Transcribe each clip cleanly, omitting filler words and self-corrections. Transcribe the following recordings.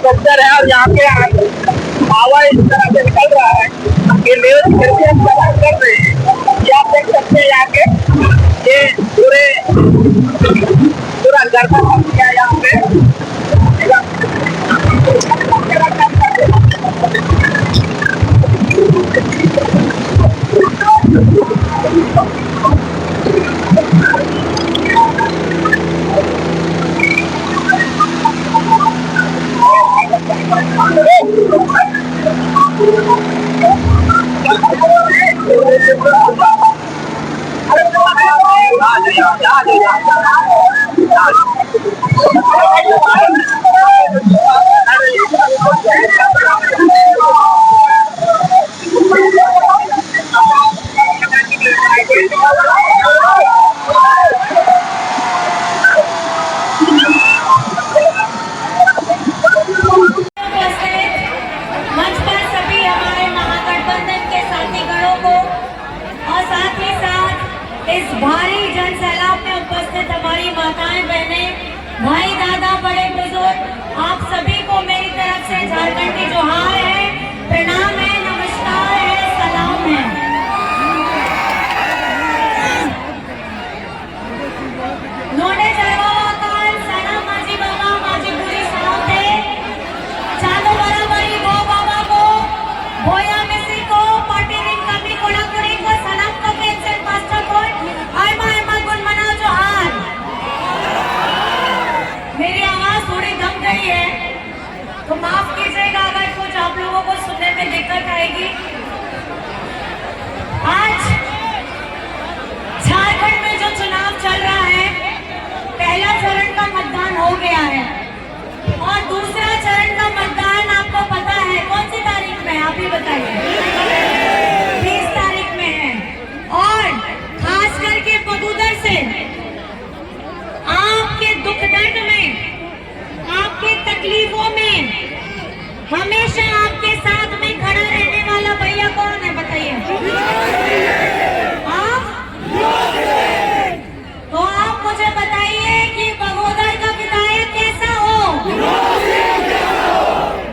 Culture है और यहाँ पे हवा इस तरह से निकल रहा है कि न्यूज फिर भी हम कवर कर रहे हैं। ये आप देख सकते हैं यहाँ के ये पूरा गरबा हो गया यहाँ पे। इस भारी जन सैलाब में उपस्थित हमारी माताएं, बहनें, भाई, दादा, बड़े बुजुर्ग, आप सभी को मेरी तरफ से झारखंड की जोहार है, प्रणाम है, नमस्कार है, सलाम है। नोडे जयवाकाल सना माझी बाबा माझी बुरी सावते चालो बराबरी गो बाबा को भोया मिसी को पाटीरिंग कमी कोड़ाकुड़ी को सलाम को केंद्र पास्टर को आयमा गुण मनाओ जोहार। मेरी आवाज थोड़ी दम गई है तो माफ कीजिएगा अगर कुछ आप लोगों को सुनने में दिक्कत आएगी। आज झारखंड में जो चुनाव चल रहा है, पहला चरण का मतदान हो गया है और दूसरा चरण का मतदान आपको पता है कौन सी तारीख में है, आप ही बताइए। 20 तारीख में है और खास करके बगोदर से आपके दुख दर्द में, आपके तकलीफों में हमेशा आपके साथ में खड़ा रहने वाला भैया कौन है बताइए? तो आप मुझे बताइए कि बगोदर का विधायक कैसा हो?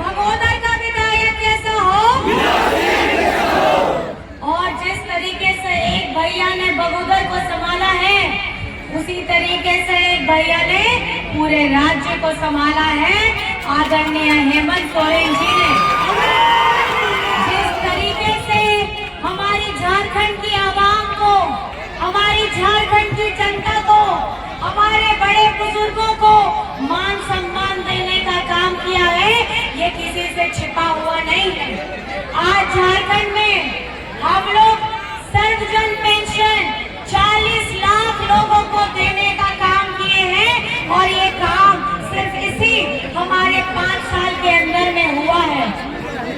बगोदर का विधायक कैसा हो? और जिस तरीके से एक भैया ने बगोदर को संभाला है, उसी तरीके से एक भैया ने पूरे राज्य को संभाला है, आदरणीय हेमंत सोरेन जी ने। जिस तरीके से हमारी झारखंड की आवाम को, हमारी झारखंड की जनता को, हमारे बड़े बुजुर्गों को मान सम्मान देने का काम किया है, ये किसी से छिपा हुआ नहीं है। आज झारखंड में हम लोग सर्वजन पेंशन 40 लाख लोगों को देने का काम किए हैं और ये काम सिर्फ इसी हमारे 5 साल के अंदर में हुआ है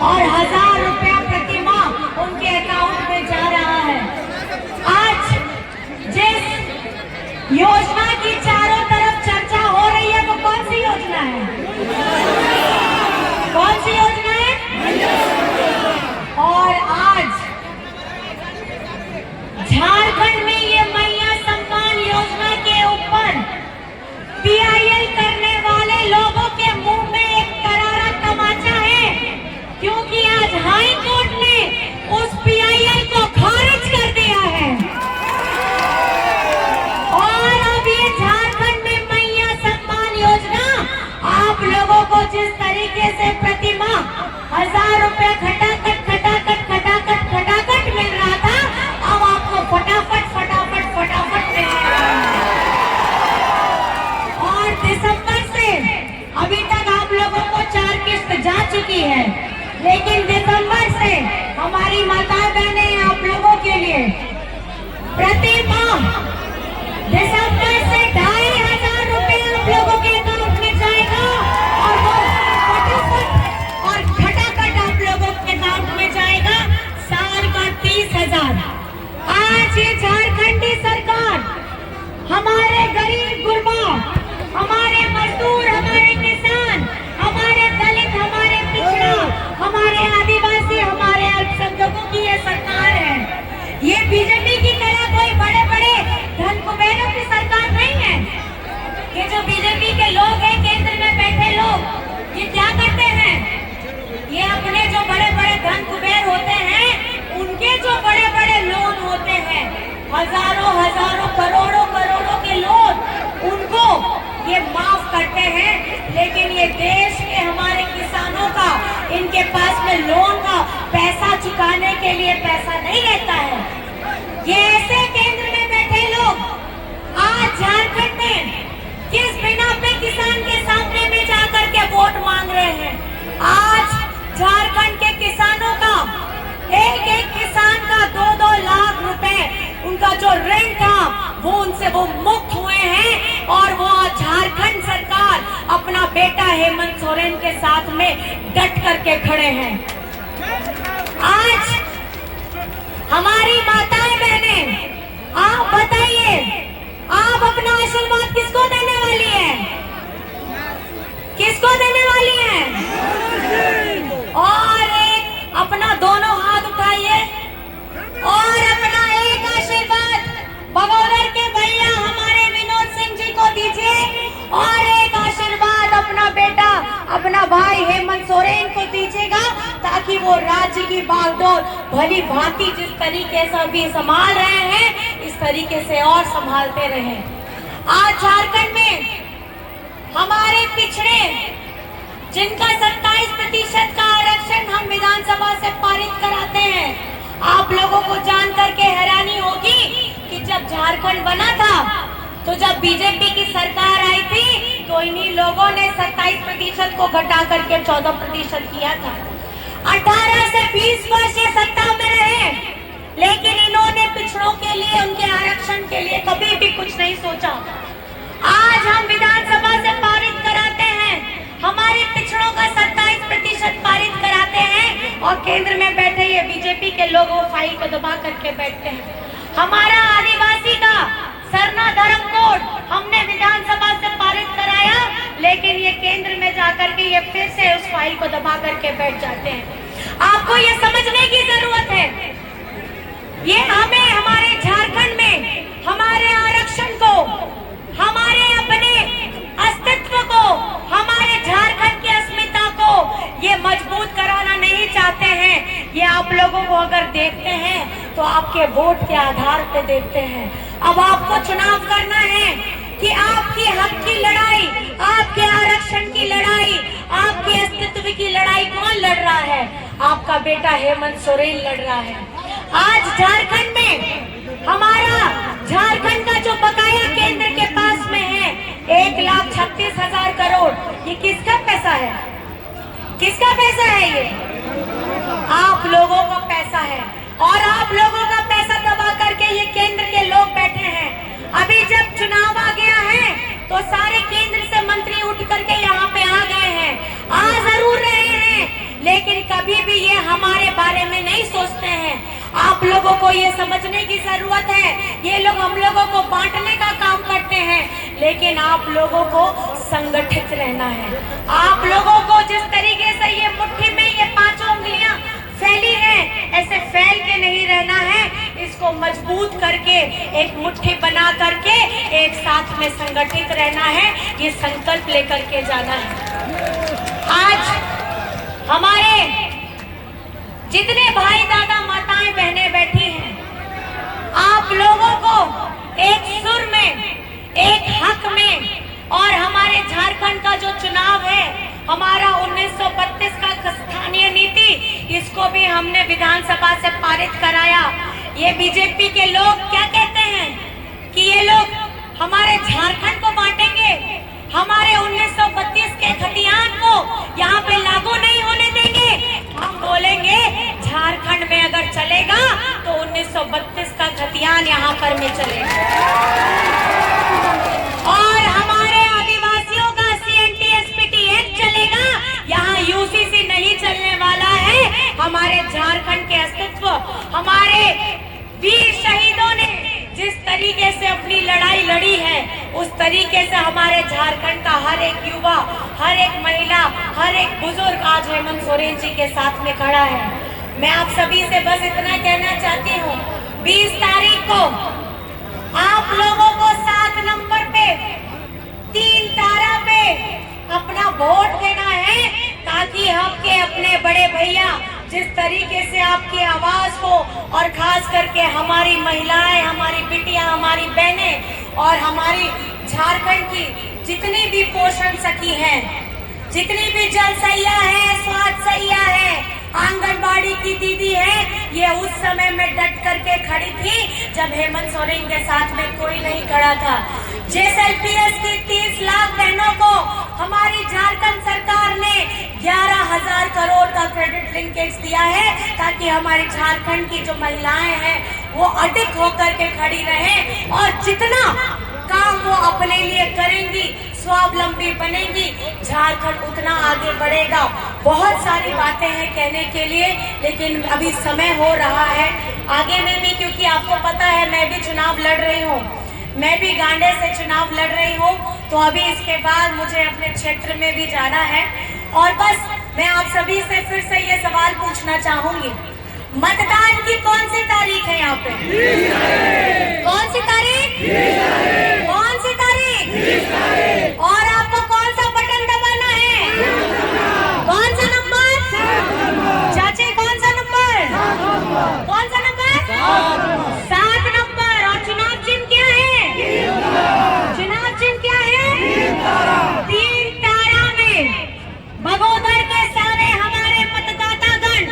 और 1000 रुपया प्रति माह उनके अकाउंट में जा रहा है। आज जिस योजना की चारों तरफ चर्चा हो रही है वो कौन सी योजना है? कौन सी योजना है? और आज झारखंड में ये मैया सम्मान योजना के ऊपर पीआईएल करने वाले लोगों के मुंह में एक करारा तमाचा है, क्योंकि आज हाई कोर्ट ने उस पीआईएल को खारिज कर दिया है और अब ये झारखंड में मैया सम्मान योजना आप लोगों को जिस तरीके से प्रति माह 1000 रुपया खटाखट मिल रहा था, अब आपको फटाफट मिल रहा है। और दिसंबर से अभी तक आप लोगों को 4 किस्त जा चुकी है, लेकिन दिसंबर से हमारी माता बहनें आप लोगों के लिए प्रति माह दिसंबर से 2500 रुपए आप लोगों के अकाउंट में जाएगा और वो फटाफट और खटाखट आप लोगों के अकाउंट में जाएगा साल का 30,000। आज ये झारखंडी सरकार हमारे गरीब गुरबा, हमारे मजदूर, हमारे किसान, हमारे दलित, हमारे पिछड़ा, हमारे आदिवासी, हमारे अल्पसंख्यकों की ये सरकार है। ये बीजेपी की तरह कोई बड़ा हजारों हजारों करोड़ों करोड़ों के लोग उनको ये माफ करते हैं, लेकिन ये देश के हमारे किसानों का इनके पास में लोन का पैसा चुकाने के लिए पैसा नहीं रहता है। ये ऐसे केंद्र में बैठे लोग आज झारखंड में किस बिना पे किसान के सामने में जाकर के वोट मांग रहे हैं। आज झारखंड के किसानों का एक एक किसान का 2-2 लाख रुपए उनका जो ऋण था वो उनसे वो मुक्त हुए हैं, और वो झारखंड सरकार अपना बेटा हेमंत सोरेन के साथ में डट करके खड़े हैं। आज हमारी माताएं बहनें, आप बताइए, आप अपना आशीर्वाद किसको देने वाली है? किसको देने वाली है? और एक अपना दोनों हाथ उठाइए और अपना एक आशीर्वाद बगोदर के भैया हमारे विनोद सिंह जी को दीजिए, और एक आशीर्वाद अपना बेटा अपना भाई हेमंत सोरेन को दीजिएगा, ताकि वो राज्य की बागडोर भली भांति जिस तरीके से अभी संभाल रहे हैं इस तरीके से और संभालते रहें। आज झारखंड में हमारे पिछड़े जिनका 27% का आरक्षण हम विधानसभा से पारित कराते हैं, आप लोगों को जान करके हैरानी होगी कि जब झारखंड बना था तो जब बीजेपी की सरकार आई थी तो इन्हीं लोगों ने 27% को घटा करके 14% किया था। 18 से 20 वर्ष ये सत्ता में रहे, लेकिन इन्होंने पिछड़ों के लिए, उनके आरक्षण के लिए कभी भी कुछ नहीं सोचा। आज हम विधानसभा से पारित कराते हैं, हमारे पिछड़ों का 27% पारित कराते हैं, और केंद्र में बैठे ये बीजेपी के लोग वो फाइल को दबा करके बैठते हैं। हमारा आदिवासी का सरना धर्म कोड हमने विधानसभा से पारित कराया, लेकिन ये केंद्र में जाकर के ये फिर से उस फाइल को दबा करके बैठ जाते हैं। आपको ये समझने की जरूरत है, ये हमें हमारे झारखंड में हमारे आरक्षण को, हमारे अपने अस्तित्व को, हमारे झारखंड की अस्मिता को ये मजबूत कराना नहीं चाहते हैं। ये आप लोगों को अगर देखते हैं तो आपके वोट के आधार पे देखते हैं। अब आपको चुनाव करना है कि आपकी हक की लड़ाई, आपके आरक्षण की लड़ाई, आपके अस्तित्व की लड़ाई कौन लड़ रहा है? आपका बेटा हेमंत सोरेन लड़ रहा है। आज झारखंड में हमारा झारखंड का जो बकाया केंद्र के पास में है 1,36,000 करोड़, ये किसका पैसा है? किसका पैसा है? ये आप लोगों का पैसा है, और आप लोगों का पैसा दबा करके ये केंद्र के लोग बैठे हैं। अभी जब चुनाव आ गया है तो सारे केंद्र से मंत्री उठ करके यहाँ पे आ गए हैं, आ जरूर रहे हैं, लेकिन कभी भी ये हमारे बारे में नहीं सोचते हैं। आप लोगों को ये समझने की जरूरत है, ये लोग हम लोगों को बांटने का काम करते हैं, लेकिन आप लोगों को संगठित रहना है। आप लोगों को जिस तरीके से ये मुट्ठी में ये 5 उंगलियां फैली है, ऐसे फैल के नहीं रहना है, इसको मजबूत करके एक मुट्ठी बना करके एक साथ में संगठित रहना है, ये संकल्प लेकर के जाना है। आज हमारे जितने भाई दादा माताएं बहनें बैठी हैं, आप लोगों को एक सुर में, एक हक में, और हमारे झारखंड का जो चुनाव है, हमारा 1932 का स्थानीय नीति, इसको भी हमने विधानसभा से पारित कराया। ये बीजेपी के लोग क्या कहते हैं कि ये लोग हमारे झारखंड को बांटेंगे, हमारे 1932 के खतियान को यहाँ पे लागू नहीं होने देंगे। हम बोलेंगे झारखंड में अगर चलेगा तो 1932 का खतियान यहाँ पर में चलेगा, और हमारे आदिवासियों का CNT SPT एक्ट चलेगा, यहाँ UCC नहीं चलने वाला है। हमारे झारखंड के अस्तित्व, हमारे वीर शहीदों ने जिस तरीके से अपनी लड़ाई लड़ी है, उस तरीके से हमारे झारखंड का हर एक युवा, हर एक महिला, हर एक बुजुर्ग आज हेमंत सोरेन जी के साथ में खड़ा है। मैं आप सभी से बस इतना कहना चाहती हूँ, 20 तारीख को आप लोगों को 7 नंबर पे 3 तारा पे अपना वोट देना है, ताकि आपके अपने बड़े भैया जिस तरीके से आपकी आवाज को और खास करके हमारी महिलाएं, हमारी बिटियां, हमारी बहनें और हमारी झारखंड की जितनी भी पोषण सखी हैं, जितनी भी जल सैया है, स्वास्थ्य सैया है, आंगनबाड़ी की दीदी है, ये उस समय में डट करके खड़ी थी जब हेमंत सोरेन के साथ में कोई नहीं खड़ा था। जेएसएलपीएस की 30 लाख बहनों को हमारी झारखंड सरकार ने 11,000 करोड़ का क्रेडिट लिंकेज दिया है ताकि हमारी झारखंड की जो महिलाएं हैं वो अडिग होकर के खड़ी रहे और जितना काम वो अपने लिए करेंगी, स्वावलंबी बनेंगी, झारखंड उतना आगे बढ़ेगा। बहुत सारी बातें हैं कहने के लिए, लेकिन अभी समय हो रहा है आगे में भी, क्योंकि आपको पता है मैं भी चुनाव लड़ रही हूँ, मैं भी गांडे से चुनाव लड़ रही हूँ। तो अभी इसके बाद मुझे अपने क्षेत्र में भी जाना है और बस मैं आप सभी से फिर से ये सवाल पूछना चाहूंगी, मतदान की कौन सी तारीख है यहाँ पे? कौन सी तारीख? कौन सी तारीख? और आपको कौन सा बटन दबाना है? कौन सा नंबर? चाची कौन सा नंबर? कौन सा नंबर? 7 नंबर। और चुनाव चिन्ह क्या है? चुनाव चिन्ह क्या है? 3 तारा में बगोदर के सारे हमारे मतदातागण,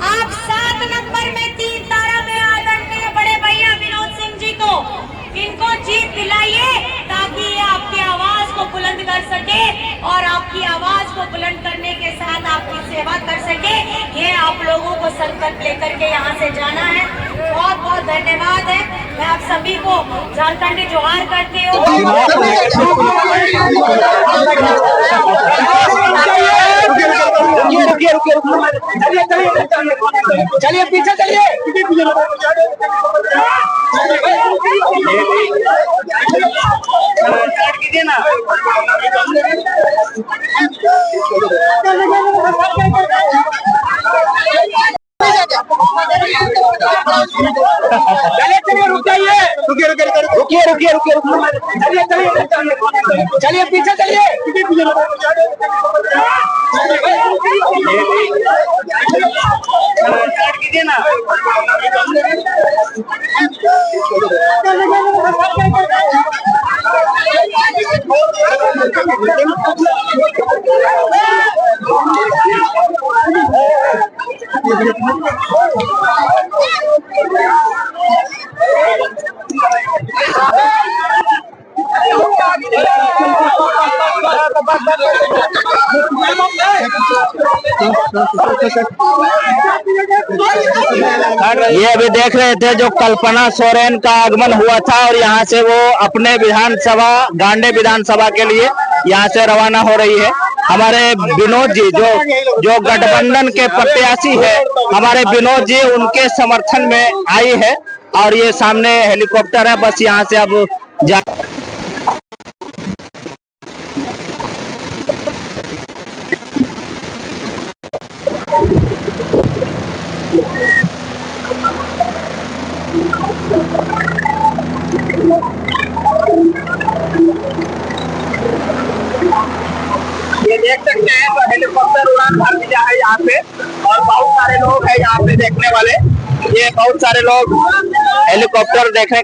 आप 7 नंबर में 3 तारा में आदरणीय बड़े भैया विनोद सिंह जी को, इनको जीत दिलाइए ताकि ये आपकी आवाज को बुलंद कर सके और आपकी आवाज को बुलंद करने के साथ आपकी सेवा कर सके। ये आप लोगों को संकल्प लेकर के यहाँ से जाना है। बहुत बहुत धन्यवाद है। मैं आप सभी को झारखंडी जोहार करती हूँ। चलिए पीछे चलिए। कीजिए ना। चलिए रुक जाइए। रुकिए। चलिए पीछे चलिए। कीजिए ना। ये अभी देख रहे थे जो कल्पना सोरेन का आगमन हुआ था और यहाँ से वो अपने विधानसभा, गांडे विधानसभा के लिए यहाँ से रवाना हो रही है। हमारे विनोद जी जो गठबंधन के प्रत्याशी है, हमारे विनोद जी उनके समर्थन में आई है और ये सामने हेलीकॉप्टर है, बस यहाँ से अब जा ये देख सकते हैं तो हेलीकॉप्टर उड़ान भर दिया है यहाँ पे और बहुत सारे लोग हैं यहाँ पे देखने वाले। ये बहुत सारे लोग हेलीकॉप्टर देखने